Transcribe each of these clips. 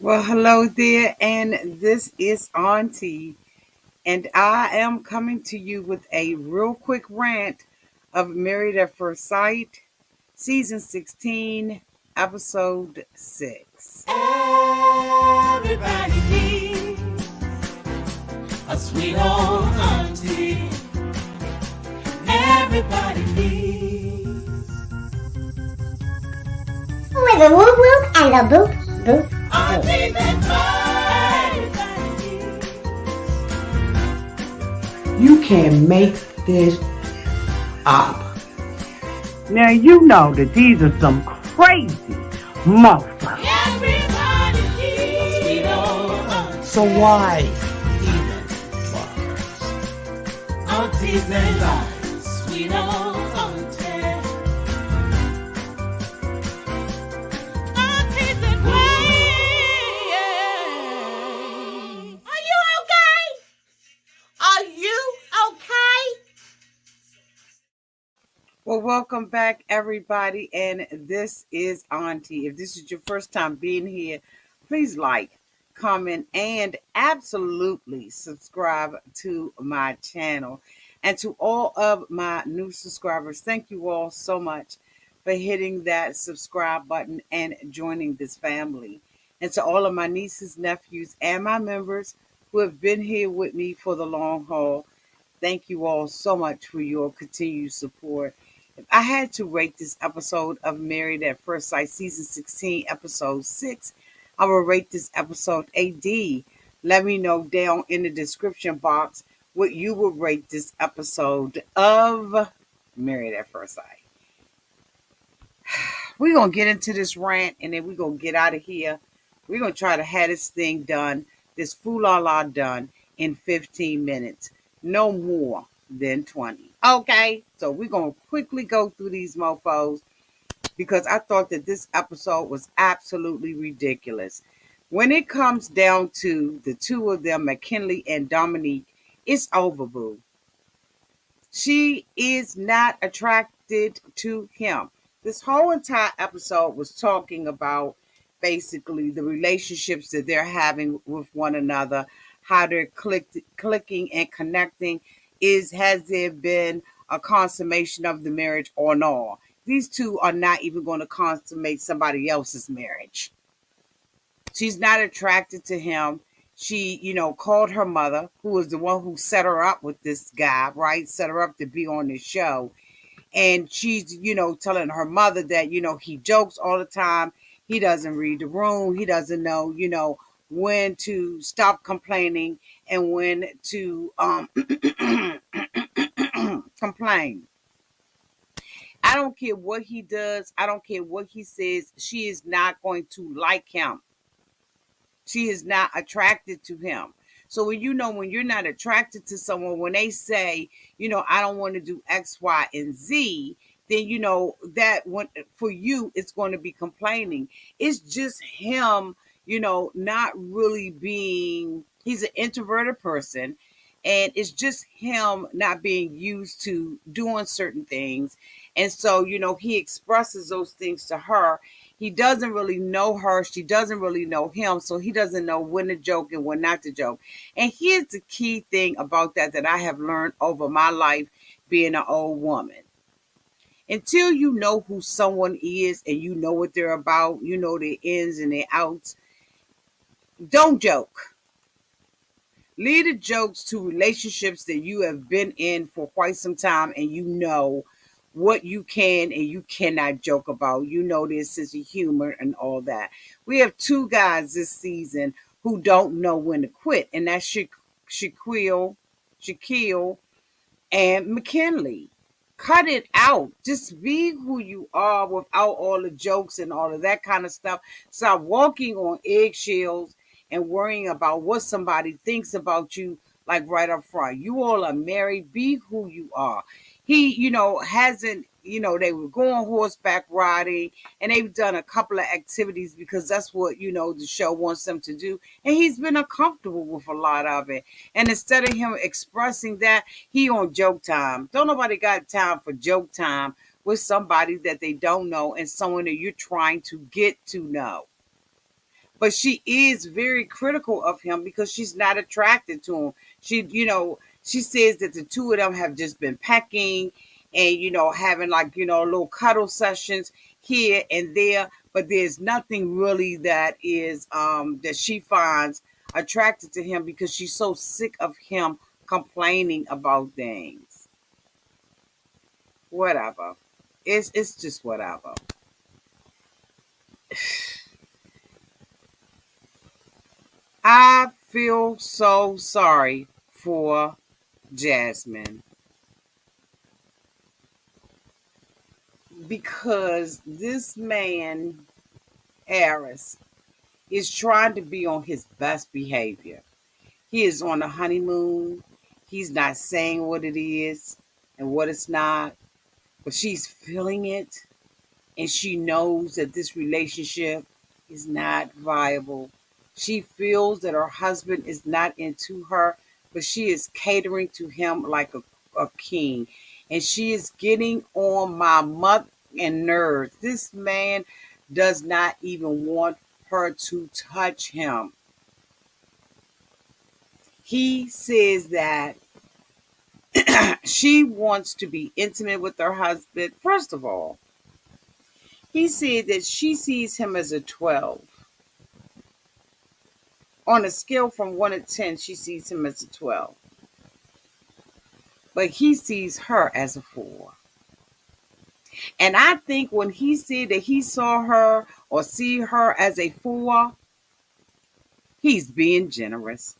Well, hello there, and this is Auntie, and I am coming to you with a real quick rant of Married at First Sight, Season 16, Episode 6. Everybody needs a sweet old auntie. Everybody needs with a whoop whoop and a boop boop auntie boop. that everybody needs. You can make this up. Now you know that these are some crazy motherfuckers. Everybody needs a sweet old auntie. So why even bother? Aunties and lives, sweet old auntie. Aunties and ways. Are you okay? Are you okay? Well, welcome back, everybody, and this is Auntie. If this is your first time being here, please like, comment, and absolutely subscribe to my channel. And to all of my new subscribers, thank you all so much for hitting that subscribe button and joining this family. And to all of my nieces, nephews, and my members who have been here with me for the long haul, thank you all so much for your continued support. If I had to rate this episode of Married at First Sight, Season 16, Episode 6, I will rate this episode a D. Let me know down in the description box what you would rate this episode of Married at First Sight. We're going to get into this rant and then we're going to get out of here. We're going to try to have this thing done, this fool-la-la done in 15 minutes. No more than 20. Okay, so we're going to quickly go through these mofos because I thought that this episode was absolutely ridiculous. When it comes down to the two of them, MacKinley and Domynique, it's over, boo. She is not attracted to him. This whole entire episode was talking about basically the relationships that they're having with one another, how they're clicking and connecting. Has there been a consummation of the marriage or not? These two are not even going to consummate somebody else's marriage. She's not attracted to him. She, called her mother, who was the one who set her up with this guy, right? Set her up to be on this show. And she's, telling her mother that, he jokes all the time. He doesn't read the room. He doesn't know, when to stop complaining and when to complain. I don't care what he does. I don't care what he says. She is not going to like him. She is not attracted to him. So when you're not attracted to someone, when they say, I don't want to do X, Y, and Z, then that when for you it's going to be complaining. It's just him, not really being. He's an introverted person, and it's just him not being used to doing certain things, and so he expresses those things to her. He doesn't really know her. She doesn't really know him. So he doesn't know when to joke and when not to joke. And here's the key thing about that I have learned over my life being an old woman. Until you know who someone is and you know what they're about, you know their ins and their outs, don't joke. Leave the jokes to relationships that you have been in for quite some time and you know what you can and you cannot joke about. You know their sense of humor and all that. We have two guys this season who don't know when to quit, and that's Shaquille and MacKinley. Cut it out. Just be who you are without all the jokes and all of that kind of stuff. Stop walking on eggshells and worrying about what somebody thinks about you, like right up front. You all are married. Be who you are. He, hasn't, they were going horseback riding and they've done a couple of activities because that's what, the show wants them to do. And he's been uncomfortable with a lot of it. And instead of him expressing that, he on joke time. Don't nobody got time for joke time with somebody that they don't know and someone that you're trying to get to know. But she is very critical of him because she's not attracted to him. She says that the two of them have just been pecking and, having like, little cuddle sessions here and there. But there's nothing really that is, that she finds attracted to him because she's so sick of him complaining about things. Whatever. It's just whatever. I feel so sorry for Jasmine because this man, Arris, is trying to be on his best behavior. He is on a honeymoon. He's not saying what it is and what it's not, but she's feeling it. And she knows that this relationship is not viable. She feels that her husband is not into her, but she is catering to him like a king. And she is getting on my muck and nerves. This man does not even want her to touch him. He says that she wants to be intimate with her husband. First of all, he said that she sees him as a 12. On a scale from 1 to 10, she sees him as a 12. But he sees her as a 4. And I think when he said that he saw her or see her as a 4, he's being generous.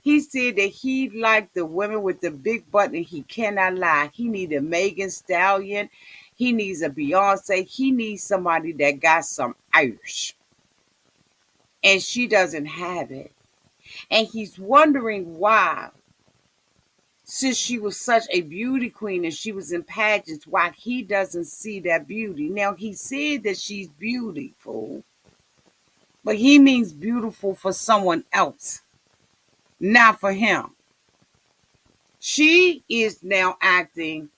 He said that he liked the women with the big butt and he cannot lie. He needs a Megan Stallion. He needs a Beyonce. He needs somebody that got some Irish. And she doesn't have it. And he's wondering why, since she was such a beauty queen and she was in pageants, why he doesn't see that beauty. Now, he said that she's beautiful, but he means beautiful for someone else, not for him. She is now acting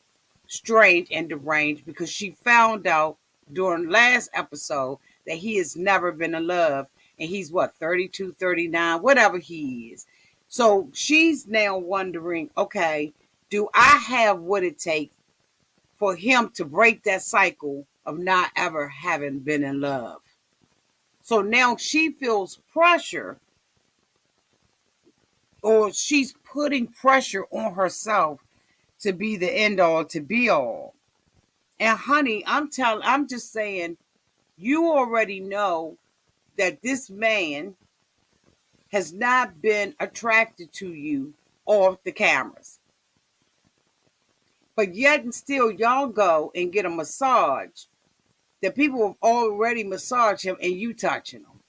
strange and deranged because she found out during last episode that he has never been in love. And he's 32, 39, whatever he is. So she's now wondering, okay, do I have what it takes for him to break that cycle of not ever having been in love? So now she feels pressure, or she's putting pressure on herself to be the end all, to be all. And honey, I'm just saying, you already know that this man has not been attracted to you off the cameras. But yet and still, y'all go and get a massage that people have already massaged him and you touching him.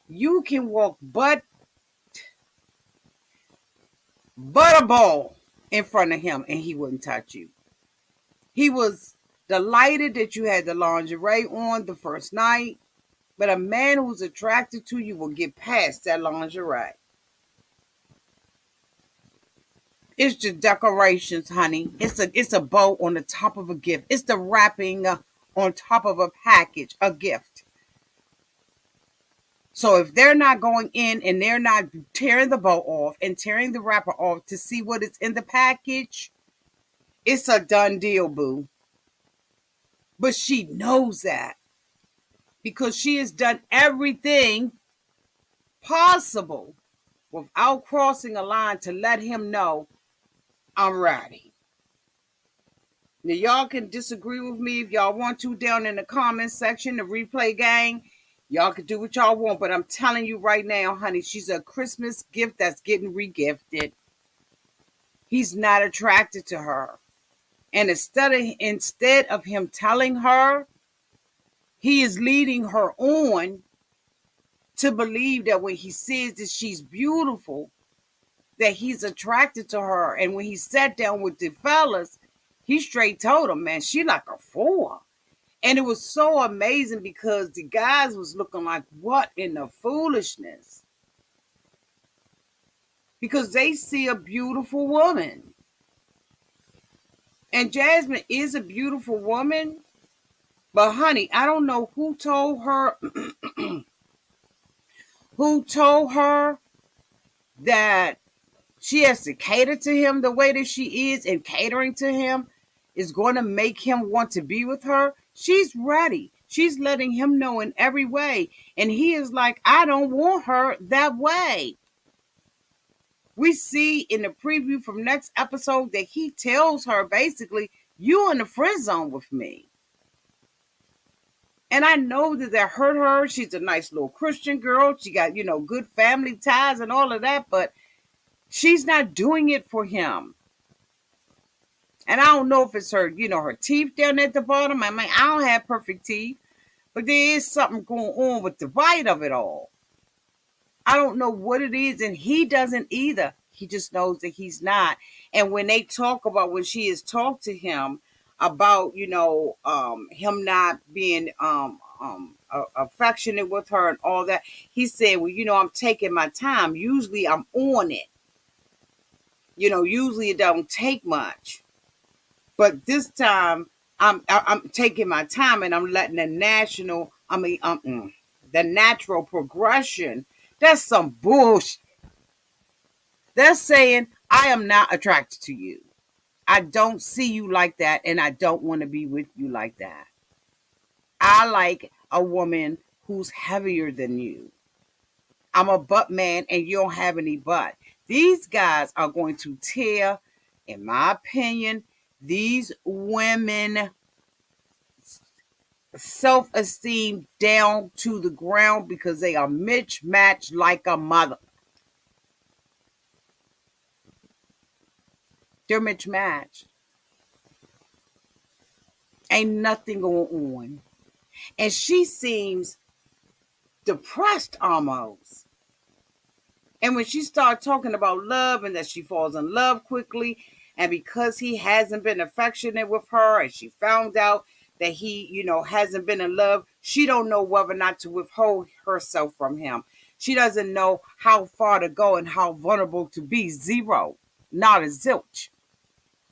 You can walk butt a ball in front of him and he wouldn't touch you. He was delighted that you had the lingerie on the first night, but a man who's attracted to you will get past that lingerie. It's just decorations, honey. It's a bow on the top of a gift. It's the wrapping on top of a package, a gift. So if they're not going in and they're not tearing the bow off and tearing the wrapper off to see what is in the package, it's a done deal, boo. But she knows that because she has done everything possible without crossing a line to let him know, I'm ready. Now, y'all can disagree with me if y'all want to down in the comments section, the replay gang. Y'all can do what y'all want, but I'm telling you right now, honey, she's a Christmas gift that's getting regifted. He's not attracted to her. And instead of him telling her, he is leading her on to believe that when he says that she's beautiful, that he's attracted to her. And when he sat down with the fellas, he straight told him, man, she like a 4. And it was so amazing because the guys was looking like, what in the foolishness? Because they see a beautiful woman. And Jasmine is a beautiful woman. But honey, I don't know who told her who told her that she has to cater to him the way that she is, and catering to him is going to make him want to be with her. She's ready. She's letting him know in every way. And he is like, I don't want her that way. We see in the preview from next episode that he tells her basically, you in the friend zone with me. And I know that hurt her. She's a nice little Christian girl. She got, good family ties and all of that, but she's not doing it for him. And I don't know if it's her, her teeth down at the bottom. I mean, I don't have perfect teeth, but there is something going on with the bite of it all. I don't know what it is, and he doesn't either. He just knows that he's not. And when she has talked to him about, him not being affectionate with her and all that, he said, well, I'm taking my time. Usually I'm on it. Usually it don't take much. But this time I'm taking my time, and I'm letting the natural progression. That's some bullshit. They're saying, I am not attracted to you. I don't see you like that, and I don't want to be with you like that. I like a woman who's heavier than you. I'm a butt man, and you don't have any butt. These guys are going to tear, in my opinion, these women self-esteem down to the ground, because they are mismatched like a mother. They're mismatched. Ain't nothing going on. And she seems depressed almost. And when she started talking about love and that she falls in love quickly, and because he hasn't been affectionate with her, and she found out that he, hasn't been in love, she don't know whether or not to withhold herself from him. She doesn't know how far to go and how vulnerable to be. Zero. Not a zilch.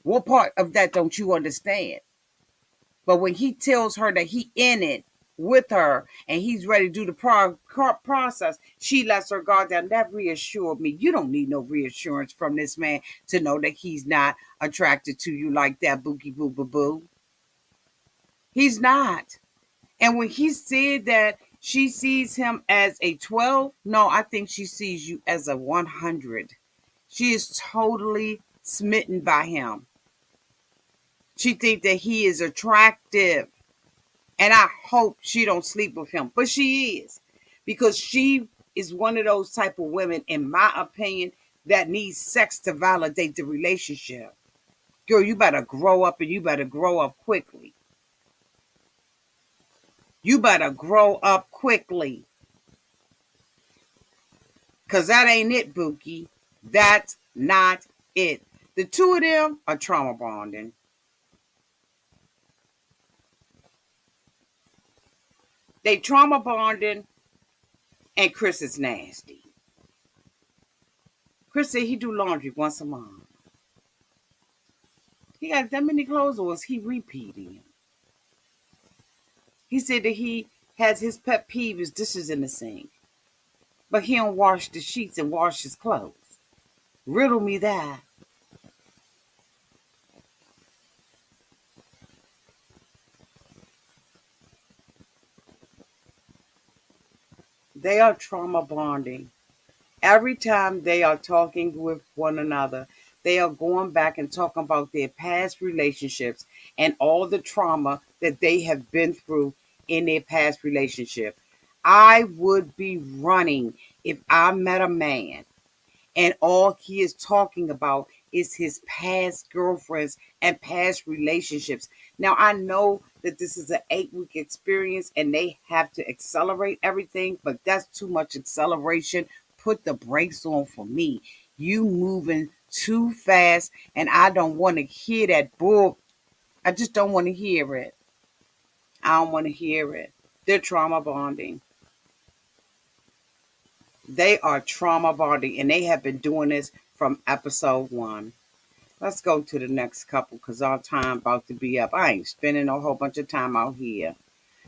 What part of that don't you understand? But when he tells her that he in it with her and he's ready to do the process, she lets her guard down. That reassured me. You don't need no reassurance from this man to know that he's not attracted to you like that, boogie boo boo boo. He's not. And when he said that she sees him as a 12, no, I think she sees you as a 100. She is totally smitten by him. She thinks that he is attractive. And I hope she don't sleep with him. But she is. Because she is one of those type of women, in my opinion, that needs sex to validate the relationship. Girl, you better grow up, and you better grow up quickly. You better grow up quickly. Because that ain't it, Bookie. That's not it. The two of them are trauma bonding. They trauma bonding, and Chris is nasty. Chris said he do laundry once a month. He got that many clothes, or is he repeating? He said that he has his pet peeve is dishes in the sink. But he don't wash the sheets and wash his clothes. Riddle me that. They are trauma bonding. Every time they are talking with one another, they are going back and talking about their past relationships and all the trauma that they have been through in their past relationship. I would be running if I met a man and all he is talking about is his past girlfriends and past relationships. Now, I know that this is an 8-week experience and they have to accelerate everything, but that's too much acceleration. Put the brakes on for me. You moving too fast, and I don't want to hear that bull. I just don't want to hear it. I don't want to hear it. They're trauma bonding. They are trauma bonding, and they have been doing this from episode 1. Let's go to the next couple, because our time about to be up. I ain't spending a whole bunch of time out here.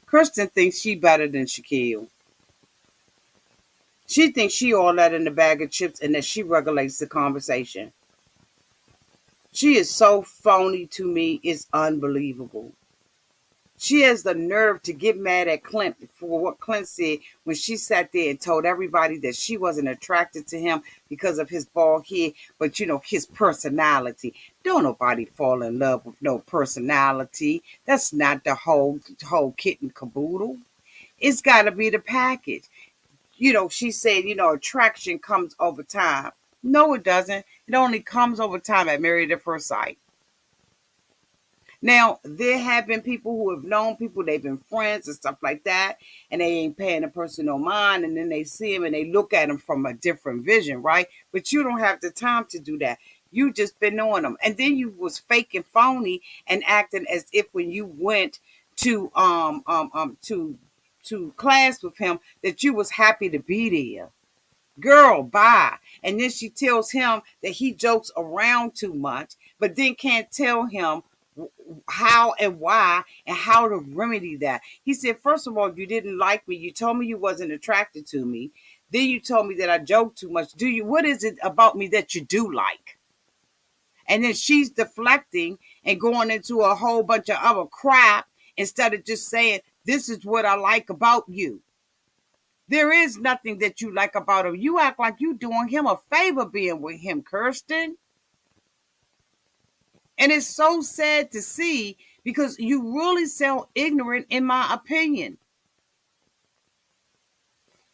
Kirsten thinks she better than Shaquille. She thinks she all that in the bag of chips and that she regulates the conversation. She is so phony to me. It's unbelievable. She has the nerve to get mad at Clint for what Clint said when she sat there and told everybody that she wasn't attracted to him because of his bald head, but his personality. Don't nobody fall in love with no personality. That's not the whole kit and caboodle. It's got to be the package. She said, attraction comes over time. No, it doesn't. It only comes over time at Married at First Sight. Now, there have been people who have known people, they've been friends and stuff like that, and they ain't paying the person no mind, and then they see him and they look at him from a different vision, right? But you don't have the time to do that. You just been knowing them. And then you was fake and phony and acting as if when you went to to class with him that you was happy to be there. Girl, bye. And then she tells him that he jokes around too much, but then can't tell him how and why and how to remedy that. He said, first of all, you didn't like me. You told me you wasn't attracted to me. Then you told me that I joke too much. What is it about me that you do like? And then she's deflecting and going into a whole bunch of other crap instead of just saying, this is what I like about you. There is nothing that you like about him. You act like you doing him a favor being with him, Kirsten. And it's so sad to see because you really sound ignorant, in my opinion.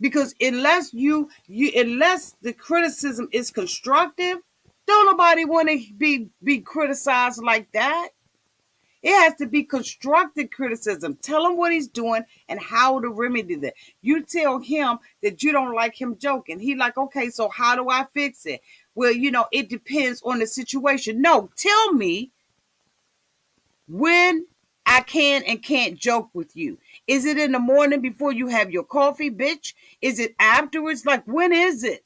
Because unless unless the criticism is constructive, don't nobody want to be criticized like that. It has to be constructive criticism. Tell him what he's doing and how to remedy that. You tell him that you don't like him joking. He like, okay, so how do I fix it? Well, it depends on the situation. No, tell me when I can and can't joke with you. Is it in the morning before you have your coffee, bitch? Is it afterwards? Like, when is it?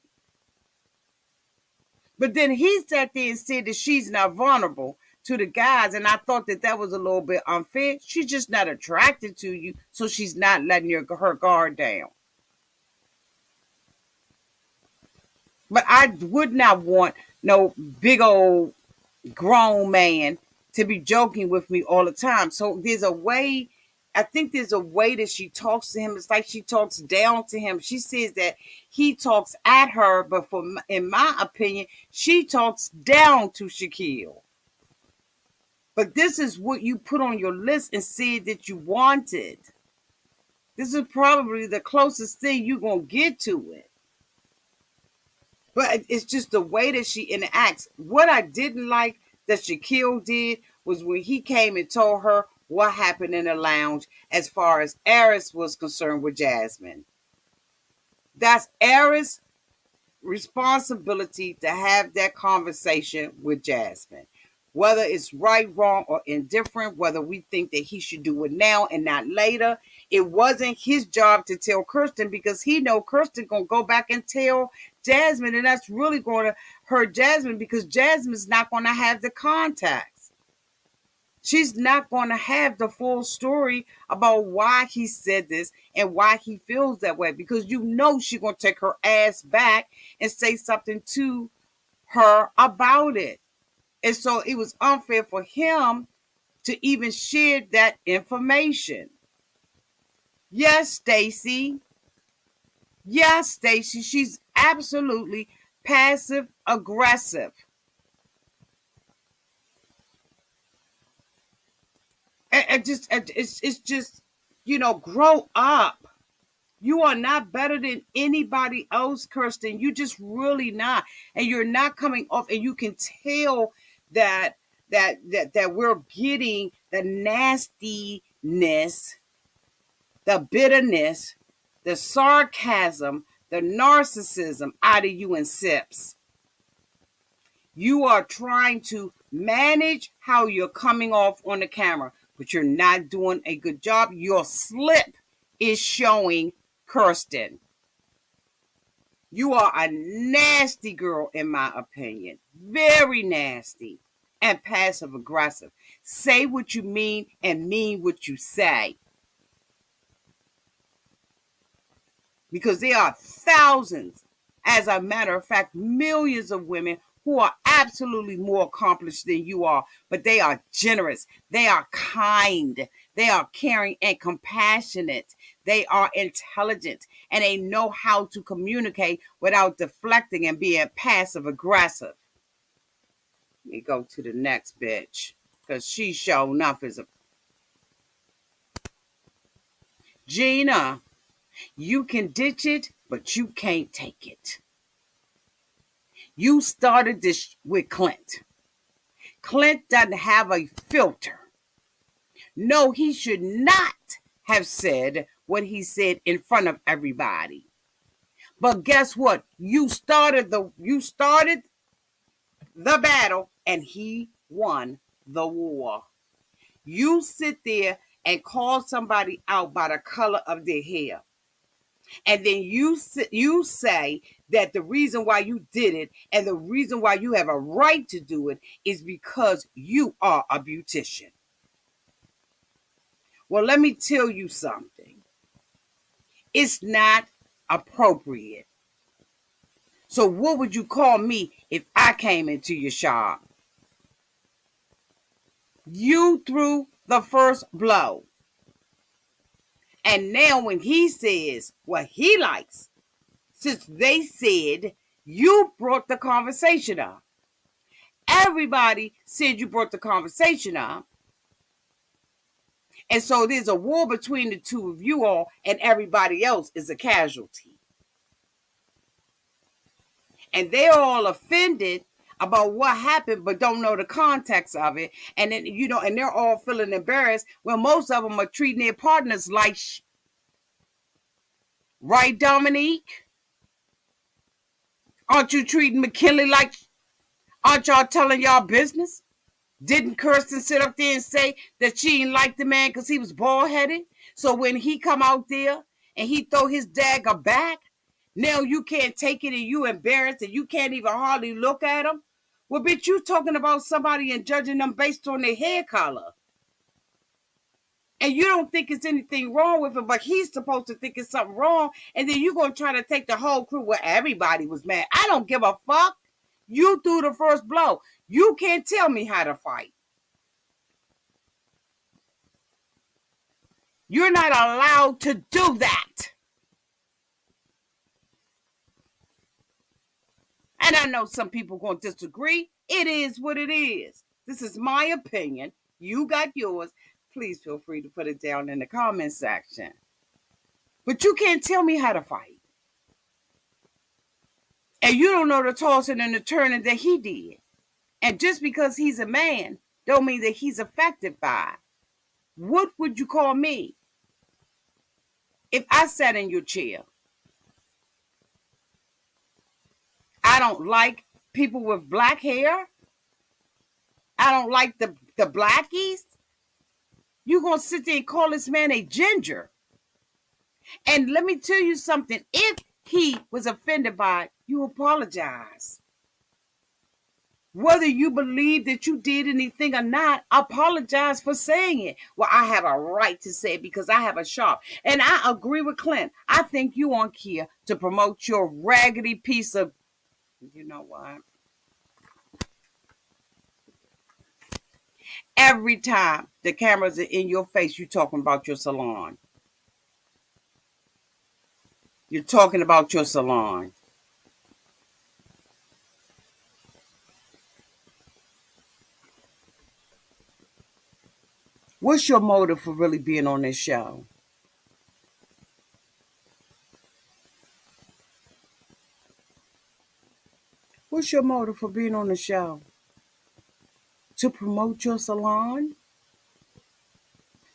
But then he sat there and said that she's not vulnerable to the guys, and I thought that was a little bit unfair. She's just not attracted to you, so she's not letting her guard down. But I would not want no big old grown man to be joking with me all the time. So there's a way, I think there's a way that she talks to him. It's like she talks down to him. She says that he talks at her, but in my opinion, she talks down to Shaquille. But this is what you put on your list and said that you wanted. This is probably the closest thing you're going to get to it. But it's just the way that she interacts. What I didn't like that Shaquille did was when he came and told her what happened in the lounge as far as Arris was concerned with Jasmine. That's Arris' responsibility to have that conversation with Jasmine. Whether it's right, wrong, or indifferent, whether we think that he should do it now and not later, it wasn't his job to tell Kirsten because he know Kirsten going to go back and tell Jasmine, and that's really going to hurt Jasmine because Jasmine's not going to have the contacts. She's not going to have the full story about why he said this and why he feels that way because she's going to take her ass back and say something to her about it. And so it was unfair for him to even share that information. Yes, Stacy. Yes, Stacy. She's absolutely passive aggressive. And it's just, grow up. You are not better than anybody else, Kirsten. You just really not. And you're not coming off, and you can tell that we're getting the nastiness, the bitterness, the sarcasm, the narcissism out of you in sips. You are trying to manage how you're coming off on the camera, but you're not doing a good job. Your slip is showing, Kirsten. You are a nasty girl, in my opinion. Very nasty and passive aggressive. Say what you mean and mean what you say. because there are thousands, as a matter of fact, millions of women who are absolutely more accomplished than you are, but they are generous, they are kind, they are caring and compassionate, they are intelligent, and they know how to communicate without deflecting and being passive aggressive. Let me go to the next bitch, because she sure enough is a Gina. You can ditch it, but you can't take it. You started this with Clint. Clint doesn't have a filter. No, he should not have said what he said in front of everybody. But guess what? You started the battle and he won the war. You sit there and call somebody out by the color of their hair. And then you say that the reason why you did it and the reason why you have a right to do it is because you are a beautician. Well, let me tell you something. It's not appropriate. So what would you call me if I came into your shop? You threw the first blow. And now when he says what he likes, since they said you brought the conversation up. Everybody said you brought the conversation up. And so there's a war between the two of you all, and everybody else is a casualty. And they're all offended about what happened, but don't know the context of it. And then, and they're all feeling embarrassed when most of them are treating their partners like right, Domynique? Aren't you treating MacKinley like, aren't y'all telling y'all business? Didn't Kirsten sit up there and say that she didn't like the man because he was bald-headed? So when he come out there and he throw his dagger back, now you can't take it and you embarrassed and you can't even hardly look at him? Well, bitch, you talking about somebody and judging them based on their hair color. And you don't think it's anything wrong with it, but he's supposed to think it's something wrong. And then you're going to try to take the whole crew where everybody was mad. I don't give a fuck. You threw the first blow. You can't tell me how to fight. You're not allowed to do that. And I know some people are going to disagree. It is what it is. This is my opinion. You got yours. Please feel free to put it down in the comment section. But you can't tell me how to fight. And you don't know the tossing and the turning that he did. And just because he's a man, don't mean that he's affected by it. What would you call me if I sat in your chair? I don't like people with black hair. I don't like the blackies. You're going to sit there and call this man a ginger. And let me tell you something. If he was offended by it, you apologize. Whether you believe that you did anything or not, apologize for saying it. Well, I have a right to say it because I have a shop. And I agree with Clint. I think you on here to promote your raggedy piece of, you know what? Every time the cameras are in your face, you're talking about your salon. You're talking about your salon. What's your motive for really being on this show? What's your motive for being on the show? To promote your salon?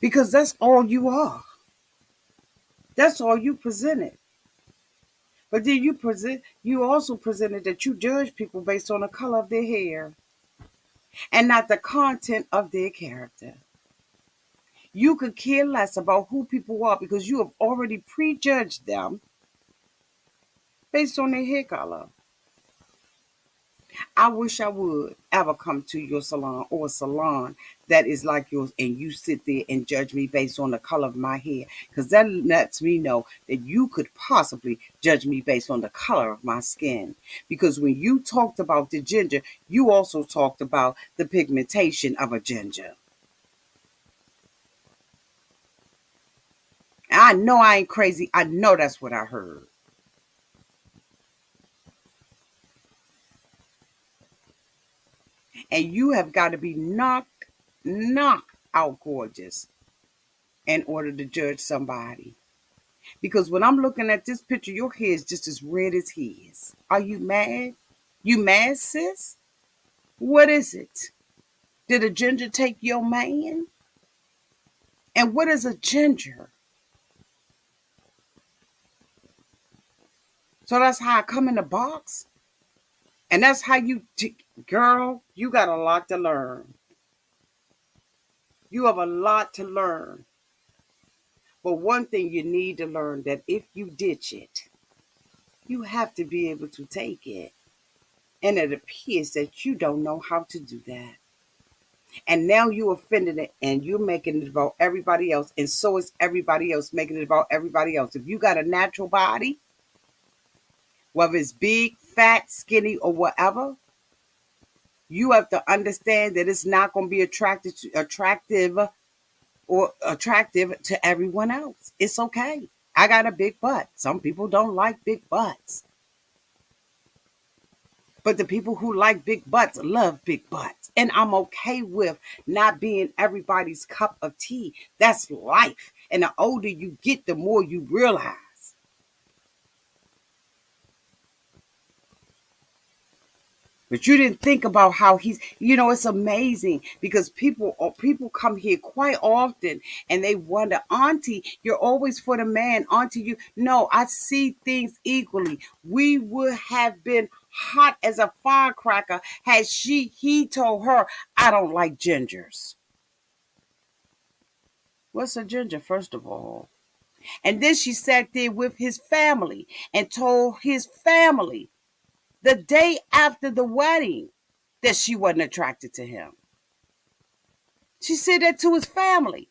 Because that's all you are. That's all you presented. But then you also presented that you judge people based on the color of their hair and not the content of their character. You could care less about who people are because you have already prejudged them based on their hair color. I wish I would ever come to your salon or a salon that is like yours and you sit there and judge me based on the color of my hair. Because that lets me know that you could possibly judge me based on the color of my skin. Because when you talked about the ginger, you also talked about the pigmentation of a ginger. I know I ain't crazy. I know that's what I heard. And you have got to be knocked out gorgeous in order to judge somebody. Because when I'm looking at this picture, your hair is just as red as his. Are you mad? You mad, sis? What is it? Did a ginger take your man? And what is a ginger? So that's how I come in the box? And that's how girl, you got a lot to learn. You have a lot to learn. But one thing you need to learn, that if you ditch it, you have to be able to take it. And it appears that you don't know how to do that. And now you offended it and you're making it about everybody else. And so is everybody else making it about everybody else. If you got a natural body, whether it's big, fat, skinny, or whatever, you have to understand that it's not going to be attractive to everyone else. It's okay. I got a big butt. Some people don't like big butts. But the people who like big butts love big butts. And I'm okay with not being everybody's cup of tea. That's life. And the older you get, the more you realize. But you didn't think about how it's amazing because people come here quite often and they wonder, Auntie, you're always for the man. Auntie, no, I see things equally. We would have been hot as a firecracker had he told her, I don't like gingers. What's a ginger, first of all? And then she sat there with his family and told his family the day after the wedding that she wasn't attracted to him. She said that to his family.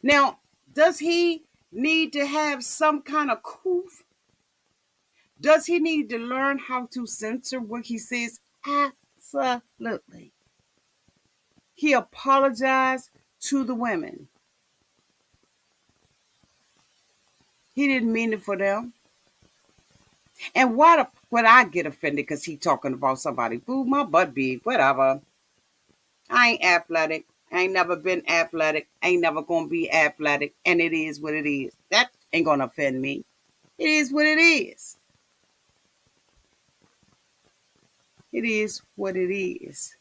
Now, does he need to have some kind of coof? Does he need to learn how to censor what he says? Absolutely. He apologized to the women. He didn't mean it for them. And why would I get offended because he talking about somebody? Boo, my butt big, whatever. I ain't athletic. I ain't never been athletic. I ain't never gonna be athletic. And it is what it is. That ain't gonna offend me. It is what it is. It is what it is.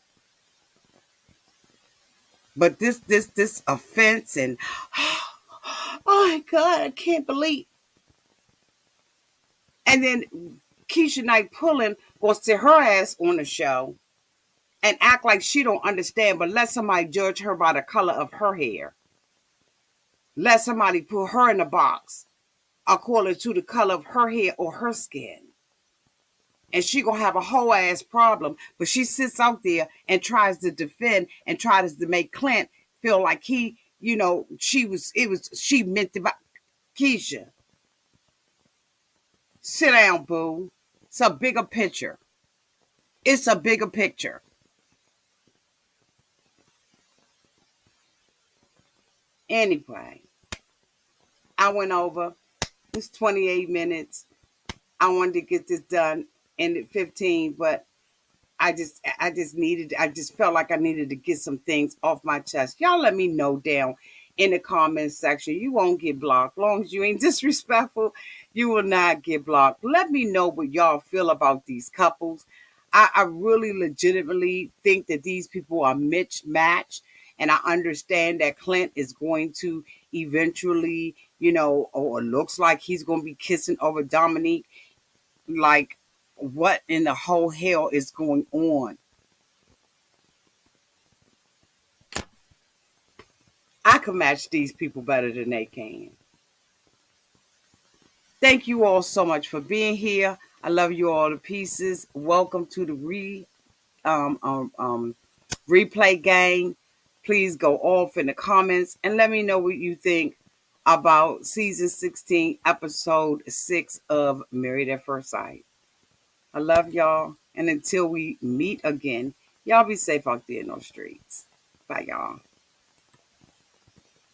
But this offense and oh my God, I can't believe. And then Keisha Knight Pullen will sit her ass on the show and act like she don't understand, but let somebody judge her by the color of her hair. Let somebody put her in a box according to the color of her hair or her skin. And she gonna have a whole ass problem, but she sits out there and tries to defend and tries to make Clint feel like she meant to. Keisha, sit down, boo. It's a bigger picture. It's a bigger picture. Anyway, I went over. It's 28 minutes. I wanted to get this done in 15, but I just felt like I needed to get some things off my chest. Y'all let me know down in the comments section. You won't get blocked. Long as you ain't disrespectful, you will not get blocked. Let me know what y'all feel about these couples. I really legitimately think that these people are mismatched. And I understand that Clint is going to eventually, or looks like he's going to be kissing over Domynique. Like, what in the whole hell is going on? I can match these people better than they can. Thank you all so much for being here. I love you all to pieces. Welcome to the replay gang. Please go off in the comments and let me know what you think about season 16, episode 6 of Married at First Sight. I love y'all. And until we meet again, y'all be safe out there in those streets. Bye, y'all.